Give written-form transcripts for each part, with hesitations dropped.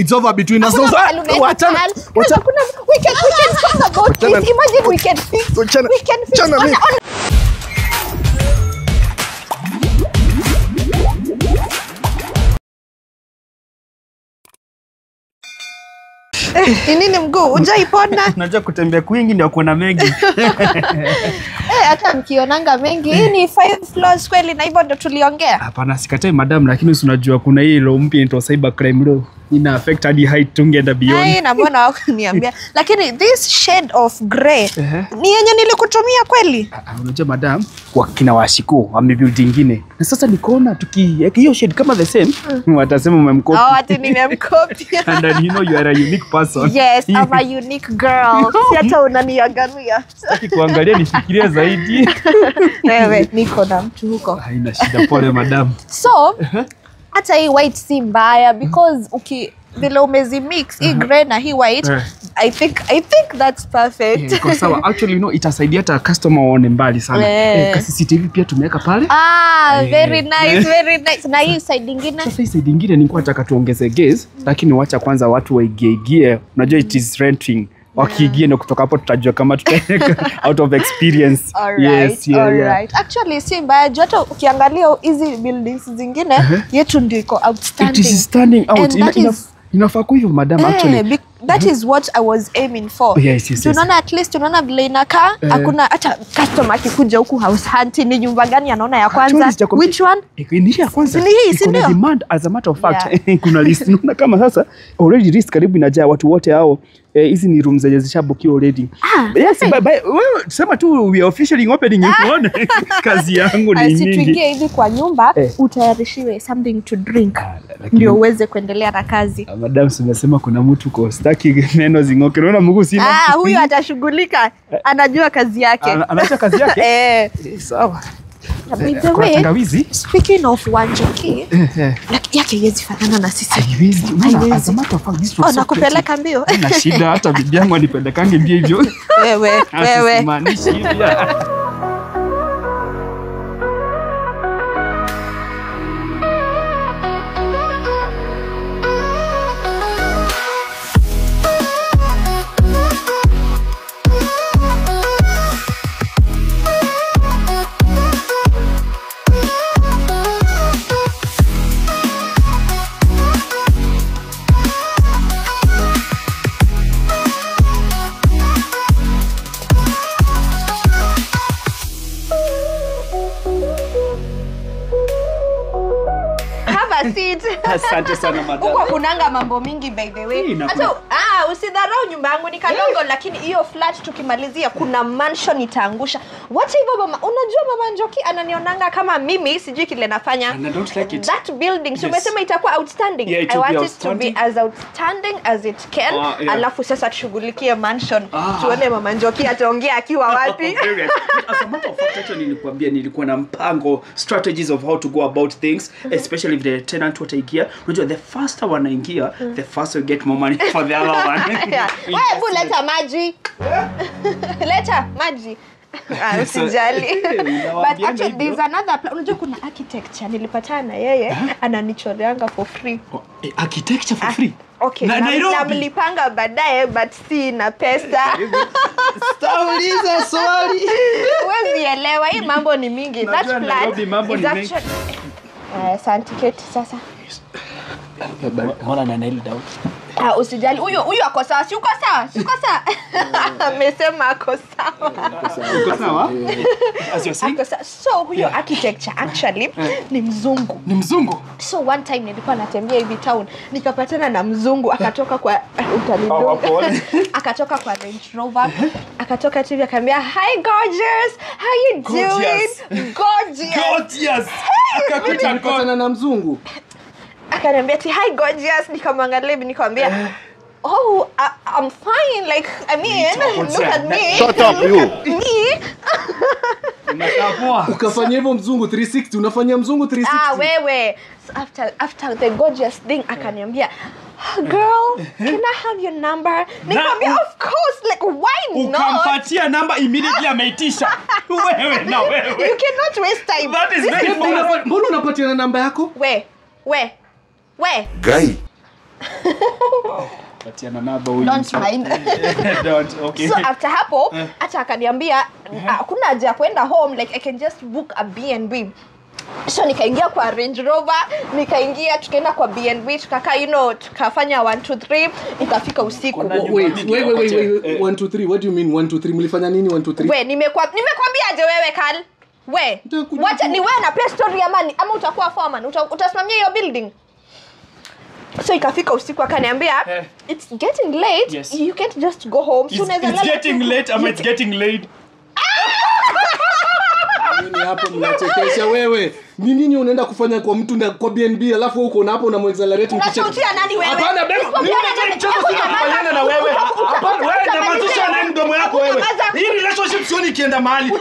It's over between us. Wachana. We can talk about this. Imagine we can fix. We can fix. Nini mguu? Hujaipona? Unajua kutembea kwingi ndio kuona mengi. Hata mkionanga mengi. Hii ni 5 floors kweli na hivyo ndo tuliongea. Hapana, sikatai madam, lakini unajua kuna hii law mpya inaitwa cyber crime law. Ina affect hadi height tungeenda beyond. Hai na mbona wako niambia. Lakini this shade of grey ni yenye nilikutumia kweli? Unajua madam, wakina washiko wamebuild nyingine. Na sasa nikaona tukiweka hiyo shade kama the same, watasema umemcopy. Ati nimemcopy. And then you know you are a unique person. Yes, I'm a unique girl. Si hata unaniangalia. Sitaki kuangalia, nifikirie zaidi. Wewe niko na mtu huko. Haina shida, pole madam. So, hata hii white si mbaya because vile umezimix hii grey na hii white, I think that's perfect. Kwa sawa, actually itasaidia hata customer waone mbali sana. CCTV pia tumeweka pale. Very nice. Na hii side nyingine? Sasa hii side nyingine nilikuwa nataka tuongeze gaze, lakini wacha kwanza watu waigie. Unajua it is renting. Wakiingia na kutoka hapo tutajua kama tutaweka out of experience. Alright. Actually si mbaya, hata ukiangalia hizi buildings zingine yetu ndio iko outstanding. It is standing out. Inafaa kwa hivyo madam actually. That is what I was aiming for. Yes. Tunaona at least tunaona vile inakaa, hakuna hata customer akikuja huku house hunting ni nyumba gani anaona ya kwanza. Which one? Ni ya kwanza. Ni hii, si ndio? Demand as a matter of fact. Kuna list unaona kama sasa already list karibu inajaa watu wote hao. Hizi ni rooms zenye zishabokiwa already. Yes, wewe sema tu we are officially opening uone. Kazi yangu ni nyingi. Tuingie hivi kwa nyumba utayarishiwe something to drink. Ndio uweze kuendelea na kazi. Madam umesema kuna mtu kwa staki neno zingoke. Unaona mguu sina. Huyu atashughulika. Anajua kazi yake. Anaacha kazi yake? Sawa. By the way, speaking of Wanjoki, yake yezi fanana na sisi. Haiwezi. As a matter of fact, this was nakupeleka mbio. Na shida hata bibi yangu anipelekange mbio hivyo. Wewe. Maanishi hivi. Asante sana madam. Huko kunanga mambo mingi by the way. Hata usidharau nyumba yangu ni kadogo lakini hiyo flat tukimalizia kuna mansion itaangusha. Wacha hivyo mama, unajua mama Njoki ananionanga kama mimi sijui kile nafanya. And I don't like it. That building umesema itakuwa outstanding. I want it to be as outstanding as it can. Alafu sasa tushughulikie mansion. Tuone mama Njoki ataongea akiwa wapi. As a matter of fact actually nilikuwa na mpango strategies of how to go about things, especially if the tenant wataingia. Unajua the faster wanaingia, the faster you get more money for the other one. Wewe leta maji. Leta maji. Usijali. But actually there's another plan. Unajua kuna architecture nilipatana na yeye ananichoreanga for free. Architecture for free? Okay, na mlipanga baadaye but si na pesa. Stauliza swali. Wewe elewa hii mambo ni mingi. That plan is actually santiketi sasa. Mbona na nail down? Usijali. Huyu ako sawa. Si uko sawa? Amesema ako sawa. Uko sawa? As you say. So huyu architecture actually ni mzungu. Ni mzungu? So one time nilikuwa natembea hivi town, nikapatana na mzungu akatoka kwa akatoka kwa Range Rover, akatoka hivi akaniambia, "Hi gorgeous, how you doing?" Gorgeous. Akakutana na mzungu. Akaniambia, "Hi gorgeous." Nikamwangalia hivi nikamwambia, "Oh, I'm fine. Like, I mean, look at me." Shut up you. Me? Ukafanya hivyo mzungu 360, unafanya mzungu 360. Wewe. So after the gorgeous thing akaniambia, "Girl, can I have your number?" Nikamwambia, "Of course, like why not?" Ukampatia number immediately ameitisha. Wewe. You cannot waste time. That is very Mbona unapatia namba yako? We. Guy. Patiana namba huyu. Don't mind. Don't. Okay. So after hapo hata akaniambia hakuna haja ya kwenda home, like I can just book a B&B. So nikaingia kwa Range Rover, nikaingia tukaenda kwa B&B, tukakaa tukafanya 1 2 3 ikafika usiku. Wait 1 2 3 what do you mean 1 2 3 mlifanya nini 1 2 3? Wewe nimekwambia aje wewe Carl? Wacha ni wewe na pia story ya mani ama utakuwa foreman, utasimamia hiyo building. So ikafika usiku akaniambia it's getting late, yes. You can't just go home. It's getting late ama it's getting laid. Nini hapo mnachekesha wewe? Ni nini unaenda kufanya kwa mtu na kwa B&B alafu huko na hapo una accelerate mkicheka? Unashautia nani wewe? Hapana babe, mimi mchezo sikufanyana na wewe. Hapana wewe unamazisha nani mdomo yako wewe? Hii relationship sio ikienda mahali.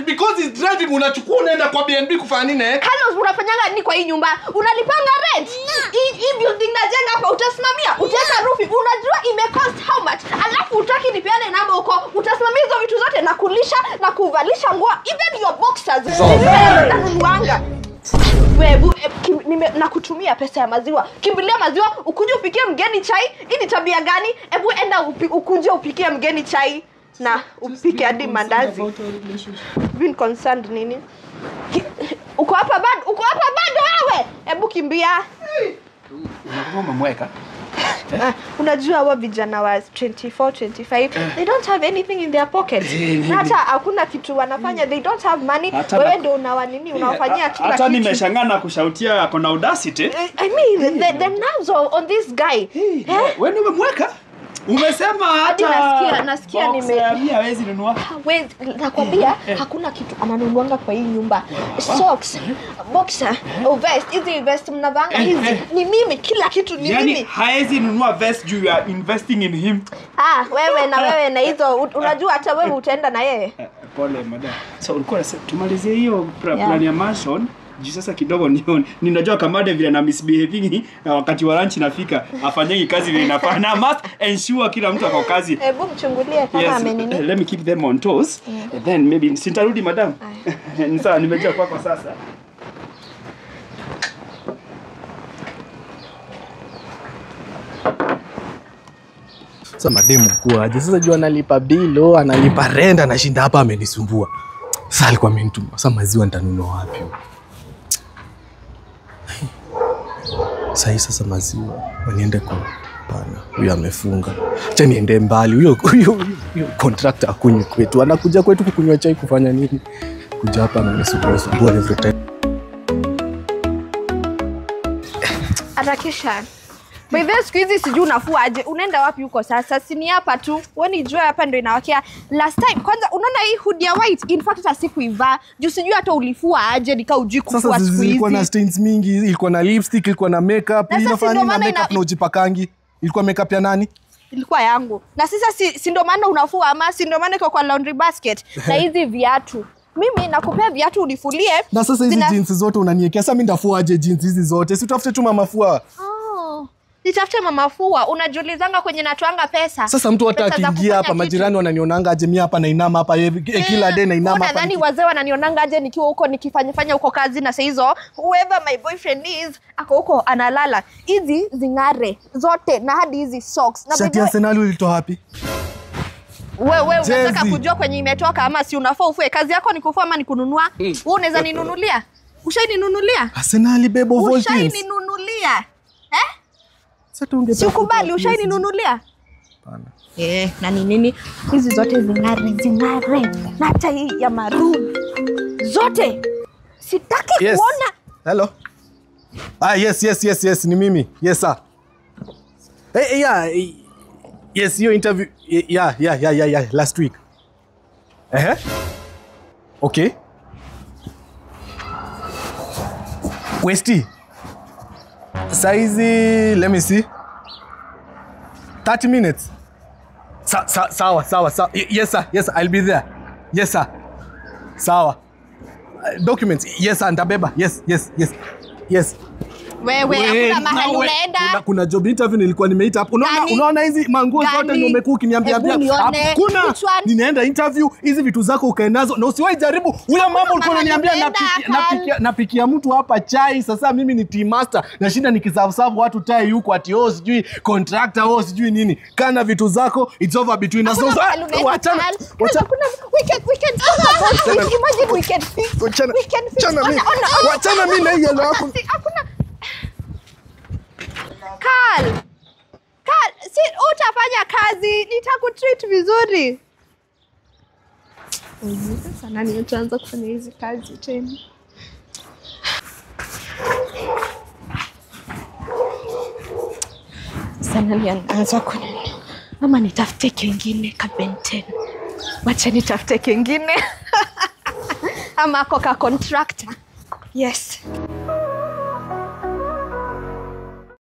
Because he's driving unachukua unaenda kwa B&B kufanya nini Carlos unafanyanga nini kwa hii nyumba? Unalipanga rent? Hii building najenga hapa utasimamia? Utaweka roof? Unajua imecost how much? Alafu utaki nipeane namba huko. Utasimamia hizo vitu zote na kulisha na kuvalisha nguo, even your boxers. Nanunuanga. Wewe nakutumia pesa ya maziwa. Kimbilia maziwa ukuje upikie mgeni chai. Hii ni tabia gani? Hebu enda ukuje upikie mgeni chai na upike hadi mandazi. Been concerned nini? Uko hapa bado wewe. Hebu kimbia. Unakuwa umemweka. Unajua wa vijana wa 24 25 they don't have anything in their pockets. Hata hakuna kitu wanafanya, they don't have money. Wewe ndio unawafanyia kila kitu. Hata nimeshangaa na kushautia akona audacity. I mean the nerves on this guy. Wewe umemweka? Umesema hata nasikia hawezi nunua. Wewe nakwambia hakuna kitu ananunuanga kwa hii nyumba. Socks, boxer, vest, hizi vest mnavanga hizi. Ni mimi kila kitu ni mimi. Yani hawezi nunua vest you are investing in him. Wewe na hizo unajua hata wewe utaenda na yeye. Pole madam. So ulikuwa tumalizie hiyo plan ya mansion. Sasa kidogo ninajua Kamade vile na misbehaving wakati wa lunch nafika afanyeni kazi vile inafaa na must ensure kila mtu ako kazi. Hebu mchungulie kama amenini. Let me keep them on toes. Then maybe sitarudi madam. Ni sawa nimejua kwako sasa. Sasa mademu kuaje? Sasa jua analipa bilo, analipa rent, anashinda hapa amenisumbua. Sasa alikuwa amenituma. Sasa maziwa nitanunua wapi? Sasa maziwa waniende kwa pana. Huyu amefunga. Acha niende mbali. Huyo contractor akunywe kwetu. Anakuja kwetu kukunywa chai kufanya nini? Kuja hapa ananisumbua every time. Atakisha. By the siku hizi sijui unafua aje. Unaenda wapi huko sasa? Si ni hapa tu. Wewe jua hapa ndio inawakia. Last time kwanza unaona hii hoodie ya white in fact hata sikuivaa. Juu sijui hata ulifua aje nika ujui kufua siku hizi. Sasa ilikuwa na stains mingi, ilikuwa na lipstick, ilikuwa na makeup, inafanya na makeup na ujipakangi. Ilikuwa makeup ya nani? Ilikuwa yangu. Na sasa si ndio maana unafua ama si ndio maana iko kwa laundry basket na hizi viatu. Mimi nakupea viatu unifulie. Na sasa hizi jeans zote unaniwekea. Sasa mimi ndafua aje jeans hizi zote? Si utafute tu mamafua. Nitafute mamafua, unajulizanga kwenye natoanga pesa. Sasa mtu hata akiingia hapa majirani wananionanga aje mimi hapa nainama hapa kila day nainama hapa. Nadhani wazee wananionanga aje nikiwa huko nikifanya huko kazi na hizo whoever my boyfriend is ako huko analala. Hizi zingare zote na hadi hizi socks. Na shati ya Arsenal ulitoa wapi? Wewe unataka kujua kwenye imetoka ama si unafaa ufue? Kazi yako ni kufua ama ni kununua? Wewe unaweza ninunulia? Ushaininunulia? Arsenal bebo Voltins. Ushaininunulia? Sikubali ushaininunulia? Hapana. Na nini? Hizi zote zingare. Na hata hii ya maroon. Zote. Sitaki kuona. Hello. Yes, ni mimi. Yes sir. Yes, your interview. Yeah, last week. Okay. Westy. Saizi, let me see. 30 minutes. Sawa. Yes sir, I'll be there. Yes sir. Sawa. Documents. Yes sir, ndabeba. Yes. Wewe hakuna mahali unaenda. Kuna job interview nilikuwa nimeita hapo. Unaona hizi manguo zote ndio umekuwa ukiniambia hakuna. Ninaenda interview, hizi vitu zako ukaendazo na usiwahi jaribu. Huyo mambo ulikuwa unaniambia napikia mtu hapa chai. Sasa mimi ni team master. Nashinda nikiserve watu tai huko ati sijui contractor sijui nini. Kana vitu zako, it's over between us. Wachana. Imagine we can fix. Wachana mimi na hiyo yako. Carl, si utafanya kazi, nitakutreat vizuri. Sasa nani utaanza kufanya hizi kazi tena? Sasa nani anaanza kunini? Mama nitafute kingine kabenten. Wacha nitafute kingine. Ama koka contractor. Yes.